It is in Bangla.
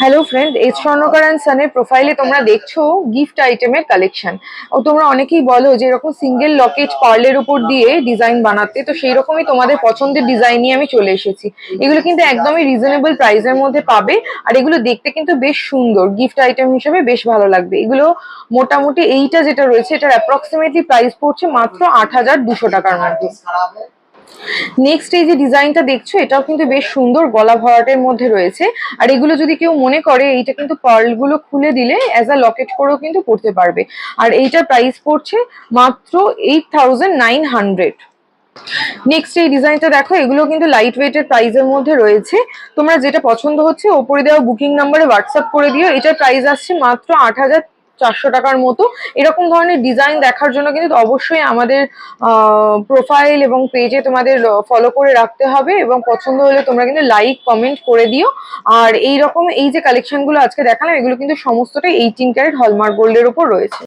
হ্যালো ফ্রেন্ড, এইচ স্বর্ণকার অ্যান্ড সানের প্রোফাইলে তোমরা দেখছো গিফট আইটেমের কালেকশন। ও তোমরা অনেকেই বলো যে এরকম সিঙ্গেল লকেট পার্লের উপর দিয়ে ডিজাইন বানাতে, তো সেই রকমই তোমাদের পছন্দের ডিজাইন নিয়ে আমি চলে এসেছি। এগুলো কিন্তু একদমই রিজনেবল প্রাইসের মধ্যে পাবে, আর এগুলো দেখতে কিন্তু বেশ সুন্দর, গিফট আইটেম হিসেবে বেশ ভালো লাগবে। এগুলো মোটামুটি এইটা যেটা রয়েছে এটার অ্যাপ্রক্সিমেটলি প্রাইস পড়ছে মাত্র ৮,২০০ টাকার মধ্যে। নেক্সট এই যে ডিজাইনটা দেখছো এটাও কিন্তু বেশ সুন্দর, গলা ভরাটের মধ্যে রয়েছে। আর এগুলো যদি কেউ মনে করে এইটা কিন্তু পার্ল গুলো খুলে দিলে অ্যাজ আ লকেট করেও কিন্তু পড়তে পারবে। আর এইটার প্রাইস পড়ছে মাত্র 8,900। নেক্সট এই ডিজাইনটা দেখো, এগুলো কিন্তু লাইট ওয়েটের প্রাইসের মধ্যে রয়েছে। তোমরা যেটা পছন্দ হচ্ছে ওপরে দেওয়া বুকিং নাম্বারে হোয়াটসঅ্যাপ করে দিও। এটার প্রাইস আসছে মাত্র ৮,৪০০ টাকার মতো। এরকম ধরনের ডিজাইন দেখার জন্য কিন্তু অবশ্যই আমাদের প্রোফাইল এবং পেজে তোমাদের ফলো করে রাখতে হবে, এবং পছন্দ হলে তোমরা কিন্তু লাইক কমেন্ট করে দিও। আর এই রকম এই যে কালেকশন গুলো আজকে দেখালাম এগুলো কিন্তু সমস্তটাই 18 ক্যারেট হলমার্ক গোল্ডের উপর রয়েছে।